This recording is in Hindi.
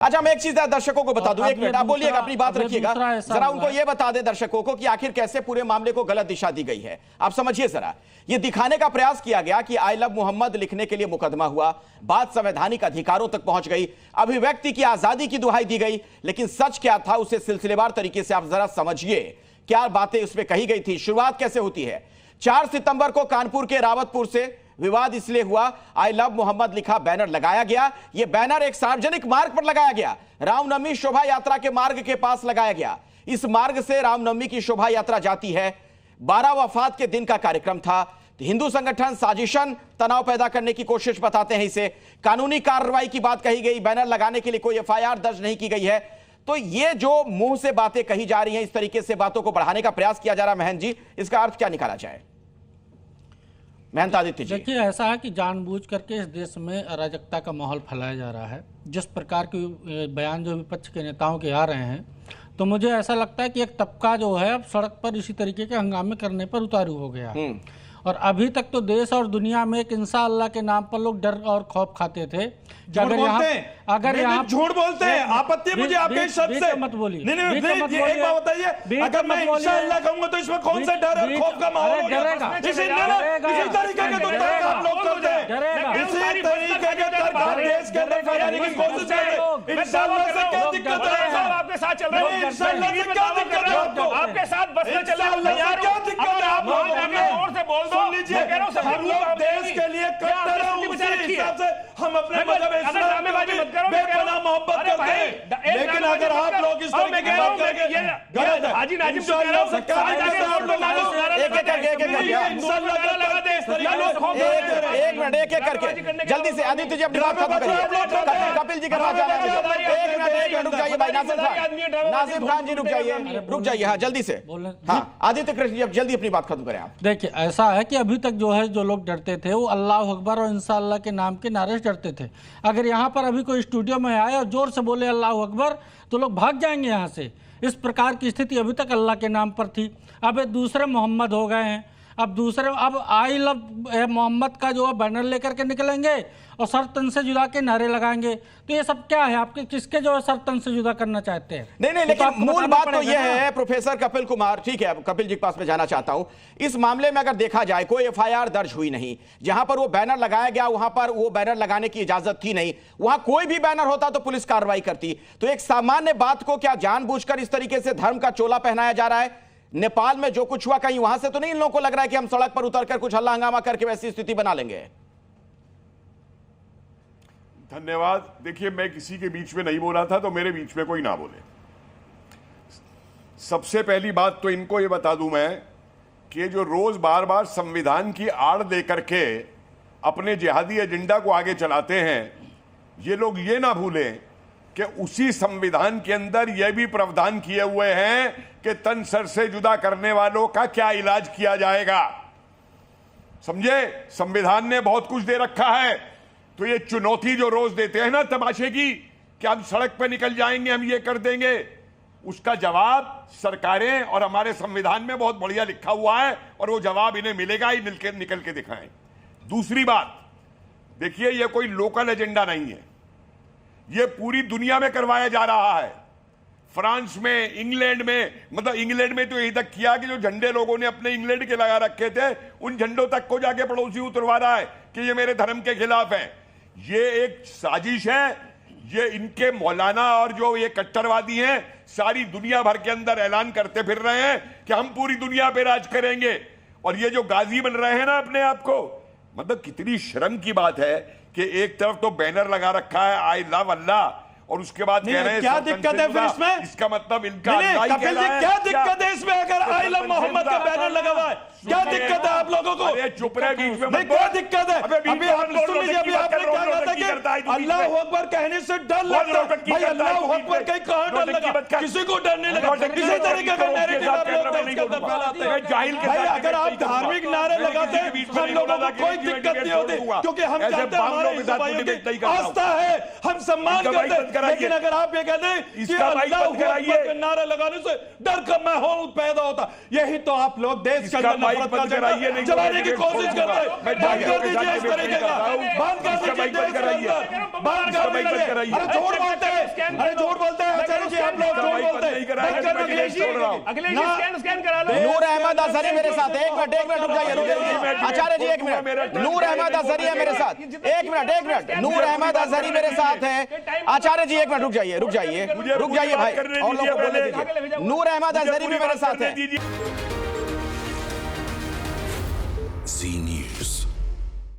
अच्छा, मैं एक चीज दर्शकों को बता दूं, एक मिनट आप बोलिएगा, अपनी बात रखिएगा, जरा उनको ये बता दे दर्शकों को कि आखिर कैसे पूरे मामले को गलत दिशा दी गई है। आप समझिए जरा, ये दिखाने का प्रयास किया गया कि आई लव मोहम्मद लिखने के लिए मुकदमा हुआ, बात संवैधानिक अधिकारों तक पहुंच गई, अभिव्यक्ति की आजादी की दुहाई दी गई, लेकिन सच क्या था उसे सिलसिलेवार तरीके से आप जरा समझिए, क्या बातें उसमें कही गई थी, शुरुआत कैसे होती है। 4 सितंबर को कानपुर के रावतपुर से विवाद इसलिए हुआ, आई लव मोहम्मद लिखा बैनर लगाया गया। यह बैनर एक सार्वजनिक मार्ग पर लगाया गया, रामनवमी शोभा यात्रा के मार्ग के पास लगाया गया। इस मार्ग से रामनवमी की शोभा यात्रा जाती है। 12 वफात के दिन का कार्यक्रम था। हिंदू संगठन साजिशन तनाव पैदा करने की कोशिश बताते हैं इसे। कानूनी कार्रवाई की बात कही गई, बैनर लगाने के लिए कोई एफआईआर दर्ज नहीं की गई है। तो ये जो मुंह से बातें कही जा रही हैं, इस तरीके से बातों को बढ़ाने का प्रयास किया जा रहा है, महंत जी, इसका अर्थ क्या निकाला जाए? महंत आदित्य जी, देखिए, ऐसा है कि जानबूझ करके इस देश में अराजकता का माहौल फैलाया जा रहा है। जिस प्रकार के बयान जो विपक्ष के नेताओं के आ रहे हैं, तो मुझे ऐसा लगता है कि एक तबका जो है अब सड़क पर इसी तरीके के हंगामे करने पर उतारू हो गया। और अभी तक तो देश और दुनिया में एक इंसान अल्लाह के नाम पर लोग डर और खौफ खाते थे। अगर यहाँ झूठ बोलते हैं, आपत्ति मुझे आपके शब्द से मत बोलिए। नहीं, एक बात बताइए, अगर मैं इंशाअल्लाह कहूंगा तो इसमें कौन सा डर और खौफ का माहौल होगा? इसी तरीके के तो तर्क आप लोग करते हैं, इसी तरीके के तर्क आप देश के अंदर फैलाने की कोशिश कर रहे हैं। इंशाअल्लाह से क्या दिक्कत है? आपके साथ चल रहे हैं, इंशाअल्लाह से क्या दिक्कत है आपको? आपके साथ बसने चल रहे हैं, क्या दिक्कत है आप लोगों को? जोर से बोल दो। सुन लीजिए, हम लोग देश के लिए कट्टर हैं, उसी हिसाब से हम अपने मजहब इस्लाम में बेपनाह मोहब्बत करते हैं। लेकिन अगर आप लोग इस तरीके की बात करेंगे, गलत है। हाजी नाजिम से कह रहा हूं, एक एक करके जल्दी से आदित्य जी अपनी बात खत्म करिए। कपिल जी के पास जाना है, एक मिनट रुक जाइए भाई। नासिर खान जी रुक जाइए, हाँ जल्दी से। हाँ आदित्य कृष्ण जी जल्दी अपनी बात खत्म करें आप। देखिए, ऐसा है कि अभी तक जो है जो लोग डरते थे वो अल्लाह अकबर और इंशाअल्लाह के नाम के नारे से डरते थे। अगर यहाँ पर अभी कोई स्टूडियो में आए और जोर से बोले अल्लाह अकबर तो लोग भाग जाएंगे यहाँ से। इस प्रकार की स्थिति अभी तक अल्लाह के नाम पर थी। अब ये दूसरे मोहम्मद हो गए हैं, अब आई लव मोहम्मद का जो है बैनर लेकर के निकलेंगे और सर तन से जुदा के नारे लगाएंगे। तो ये सब क्या है? आपके किसके जो है सर तन से जुदा करना चाहते हैं? नहीं, लेकिन मूल बात तो यह है प्रोफेसर कपिल कुमार, ठीक है, कपिल जी के पास में जाना चाहता हूं। इस मामले में अगर देखा जाए कोई एफआईआर दर्ज हुई नहीं, जहां पर वो बैनर लगाया गया वहां पर वो बैनर लगाने की इजाजत थी नहीं, वहां कोई भी बैनर होता तो पुलिस कार्रवाई करती। तो एक सामान्य बात को क्या जानबूझकर इस तरीके से धर्म का चोला पहनाया जा रहा है? नेपाल में जो कुछ हुआ कहीं वहां से तो नहीं इन लोगों को लग रहा है कि हम सड़क पर उतरकर कुछ हल्ला हंगामा करके वैसी स्थिति बना लेंगे? धन्यवाद। देखिए, मैं किसी के बीच में नहीं बोला था, तो मेरे बीच में कोई ना बोले। सबसे पहली बात तो इनको ये बता दूं मैं कि जो रोज बार बार संविधान की आड़ दे करके अपने जिहादी एजेंडा को आगे चलाते हैं, ये लोग ये ना भूलें कि उसी संविधान के अंदर यह भी प्रावधान किए हुए हैं कि तन सर से जुदा करने वालों का क्या इलाज किया जाएगा। समझे? संविधान ने बहुत कुछ दे रखा है। तो ये चुनौती जो रोज देते हैं ना तमाशे की कि हम सड़क पे निकल जाएंगे, हम ये कर देंगे, उसका जवाब सरकारें और हमारे संविधान में बहुत बढ़िया लिखा हुआ है और वो जवाब इन्हें मिलेगा ही, निकल के दिखाएं। दूसरी बात, देखिए, ये कोई लोकल एजेंडा नहीं है, ये पूरी दुनिया में करवाया जा रहा है। फ्रांस में, इंग्लैंड में, मतलब इंग्लैंड में तो यही तक किया कि जो झंडे लोगों ने अपने इंग्लैंड के लगा रखे थे उन झंडों तक को जाके पड़ोसी उतरवा रहा है कि ये मेरे धर्म के खिलाफ है। ये एक साजिश है। ये इनके मौलाना और जो ये कट्टरवादी हैं सारी दुनिया भर के अंदर ऐलान करते फिर रहे हैं कि हम पूरी दुनिया पे राज करेंगे। और ये जो गाजी बन रहे हैं ना अपने आप को, मतलब कितनी शर्म की बात है कि एक तरफ तो बैनर लगा रखा है आई लव अल्लाह और उसके बाद कह रहे हैं क्या दिक्कत है फिर इसमें? इसका मतलब इनका कपिल जी, क्या दिक्कत है इसमें अगर आई लव मोहम्मद का बैनर लगा हुआ है? क्या दिक्कत है आप लोगों को? चुप रहे बीच में, क्या दिक्कत है? अभी आप सुन लीजिए, अभी आपने क्या कहा था कि अल्लाह अकबर कहने से डर लगता है। भाई अल्लाह अकबर कहीं कहां डर लगा? किसी को डर नहीं लगा। किसी तरीके का नैरेटिव आप लोग देश के अंदर फैलाते हैं। भाई अगर आप धार्मिक नारे लगाते हम लोगों को कोई दिक्कत नहीं होती, क्योंकि हम जानते हैं हमारे हिंदू भाइयों की आस्था है, हम सम्मान करते हैं। लेकिन अगर आप ये कहते हैं कि अल्लाह अकबर के नारे लगाने से डर का माहौल पैदा होता, यही तो आप लोग देश के अंदर नफरत का झंडा जलाने की कोशिश कर रहे हैं। बंद कर दीजिए इस तरीके का, बंद कर दीजिए देश के अंदर, बंद कर दीजिए। अरे झूठ बोलते हैं, अरे झूठ बोलते हैं आचार्य जी, आप लोग झूठ बोलते हैं। अखिलेश जी स्कैन करा लो। नूर अहमद अजहरी मेरे साथ है, एक मिनट रुक जाइए, रुक जाइए आचार्य जी, एक मिनट। नूर अहमद अजहरी है मेरे साथ, एक मिनट। नूर अहमद अजहरी मेरे साथ है आचार्य जी, एक मिनट रुक जाइए भाई, और लोगों को बोलने दीजिए। नूर अहमद अजहरी भी मेरे साथ है।